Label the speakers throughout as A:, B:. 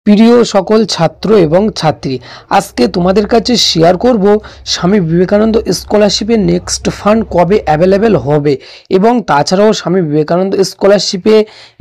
A: প্রিয় সকল ছাত্র এবং ছাত্রী, আজকে তোমাদের কাছে শেয়ার করব স্বামী বিবেকানন্দ স্কলারশিপের নেক্সট ফান্ড কবে অ্যাভেলেবেল হবে এবং তাছাড়াও Swami Vivekananda স্কলারশিপে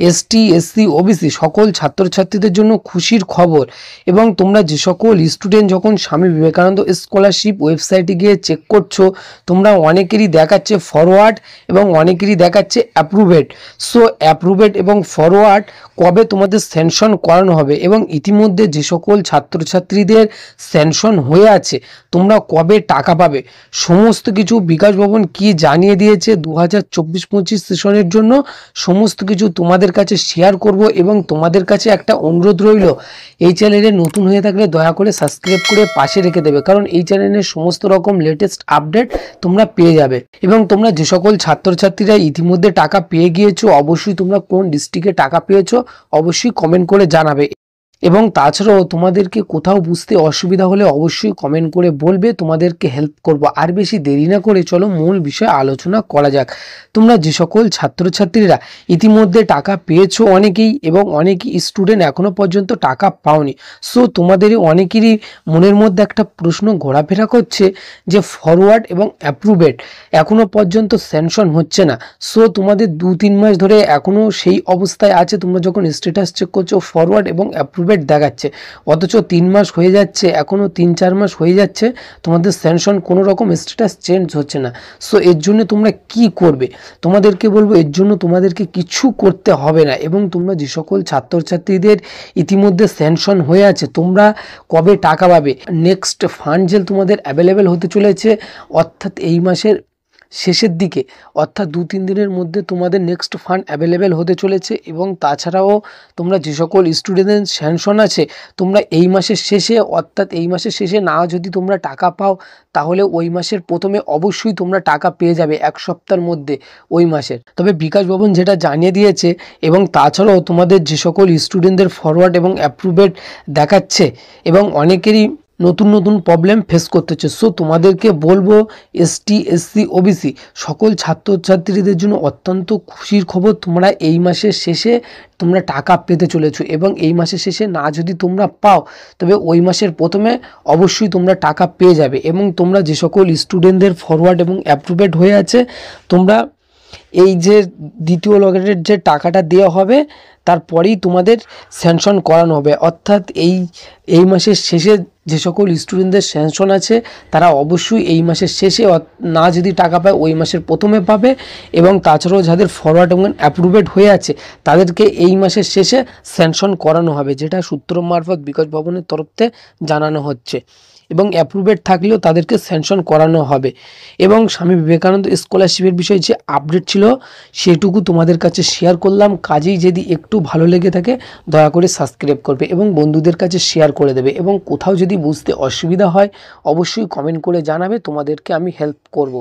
A: ST SC OBC সকল ছাত্রছাত্রীদের জন্য খুশির খবর। এবং তোমরা যে সকল স্টুডেন্ট যখন স্বামী বিবেকানন্দ স্কলারশিপ ওয়েবসাইটে গিয়ে চেক করছো, তোমরা অনেকেরই দেখাচ্ছে ফরওয়ার্ড এবং অনেকেরই দেখাচ্ছে অ্যাপ্রুভেড। সো অ্যাপ্রুভেড এবং ফরওয়ার্ড কবে তোমাদের স্যাংশন করানো হবে এবং ইতিমধ্যে যে সকল ছাত্রছাত্রীদের স্যাংশন হয়ে আছে তোমরা কবে টাকা পাবে, সমস্ত কিছু বিকাশ ভবন কি জানিয়ে দিয়েছে 2024-25 সেশনের জন্য সমস্ত কিছু তোমাদের কাছে শেয়ার করব। এবং তোমাদের কাছে একটা অনুরোধ রইল, এই চ্যানেলে নতুন হয়ে থাকলে দয়া করে সাবস্ক্রাইব করে পাশে রেখে দেবে, কারণ এই চ্যানেলের সমস্ত রকম লেটেস্ট আপডেট তোমরা পেয়ে যাবে। এবং তোমরা যে সকল ছাত্রছাত্রীরা ইতিমধ্যে টাকা পেয়ে গিয়েছো, অবশ্যই তোমরা কোন ডিস্ট্রিক্টে টাকা পেয়েছো অবশ্যই কমেন্ট করে জানাবে। এবং তাছাড়াও তোমাদেরকে কোথাও বুঝতে অসুবিধা হলে অবশ্যই কমেন্ট করে বলবে, তোমাদেরকে হেল্প করব। আর বেশি দেরি না করে চলো মূল বিষয়ে আলোচনা করা যাক। তোমরা যে সকল ছাত্রছাত্রীরা ইতিমধ্যে টাকা পেয়েছো অনেকেই, এবং অনেকেই স্টুডেন্ট এখনো পর্যন্ত টাকা পাওনি, সো তোমাদের অনেকেরই মনের মধ্যে একটা প্রশ্ন ঘোরাফেরা করছে যে ফরওয়ার্ড এবং অ্যাপ্রুভেড এখনো পর্যন্ত স্যাংশন হচ্ছে না। সো তোমাদের 2-3 মাস ধরে এখনো সেই অবস্থায় আছে, তোমরা যখন স্ট্যাটাস চেক করছো ফরওয়ার্ড এবং অ্যাপ্রুভেড দেখাচ্ছে, অথচ 3 মাস হয়ে যাচ্ছে, এখনো 3-4 মাস হয়ে যাচ্ছে, তোমাদের স্যাংশন কোনো রকম স্ট্যাটাস চেঞ্জ হচ্ছে না। সো এর জন্য তোমরা কি করবে, তোমাদেরকে বলবো এর জন্য তোমাদেরকে কিছু করতে হবে না। এবং তোমরা যে সকল ছাত্রছাত্রীদের ইতিমধ্যে স্যাংশন হয়ে আছে তোমরা কবে টাকা পাবে, নেক্সট ফান্ড যে তোমাদের অ্যাভেলেবেল হতে চলেছে, অর্থাৎ এই মাসের শেষের দিকে, অর্থাৎ 2-3 দিনের মধ্যে তোমাদের নেক্সট ফান্ড অ্যাভেলেবেল হতে চলেছে। এবং তাছাড়াও তোমরা যে সকল স্টুডেন্ট স্যাংশন আছে তোমরা এই মাসের শেষে, অর্থাৎ এই মাসের শেষে না যদি তোমরা টাকা পাও তাহলে ওই মাসের প্রথমে অবশ্যই তোমরা টাকা পেয়ে যাবে 1 সপ্তাহের মধ্যে ওই মাসের। তবে বিকাশ ভবন যেটা জানিয়ে দিয়েছে, এবং তাছাড়াও তোমাদের যে সকল স্টুডেন্টদের ফরওয়ার্ড এবং অ্যাপ্রুভেড দেখাচ্ছে এবং অনেকেরই নতুন নতুন প্রবলেম ফেস করতে হচ্ছে, সো তোমাদেরকে বলবো এসটি এসসি ওবিসি সকল ছাত্রছাত্রীদের জন্য অত্যন্ত খুশির খবর, তোমরা এই মাসের শেষে তোমরা টাকা পেতে চলেছো। এবং এই মাসের শেষে না যদি তোমরা পাও তবে ওই মাসের প্রথমে অবশ্যই তোমরা টাকা পেয়ে যাবে। এবং তোমরা যে সকল স্টুডেন্টদের ফরওয়ার্ড এবং অ্যাপ্রুভেড হয়ে আছে, তোমরা এই যে দ্বিতীয় লটের যে টাকাটা দেওয়া হবে তারপরেই তোমাদের স্যাংশন করানো হবে। অর্থাৎ এই মাসের শেষে যে সকল স্টুডেন্টদের স্যাংশন আছে তারা অবশ্যই এই মাসের শেষে না যদি টাকা পায় ওই মাসের প্রথমে পাবে। এবং তাছাড়াও যাদের ফরওয়ার্ড এবং অ্যাপ্রুভেড হয়ে আছে তাদেরকে এই মাসের শেষে স্যাংশন করানো হবে, যেটা সূত্র মারফত বিকাশ ভবনের তরফ থেকে জানানো হচ্ছে। এবং অ্যাপ্রুভেড থাকলেও তাদেরকে স্যাংশন করানো হবে। এবং স্বামী বিবেকানন্দ স্কলারশিপের বিষয়ে যে আপডেট ছিল সেটুকু তোমাদের কাছে শেয়ার করলাম। কাজেই যদি একটু ভালো লেগে থাকে দয়া করে সাবস্ক্রাইব করবে এবং বন্ধুদের কাছে শেয়ার করে দেবে। এবং কোথাও যদি বুঝতে অসুবিধা হয় অবশ্যই কমেন্ট করে জানাবে, তোমাদেরকে আমি হেল্প করব।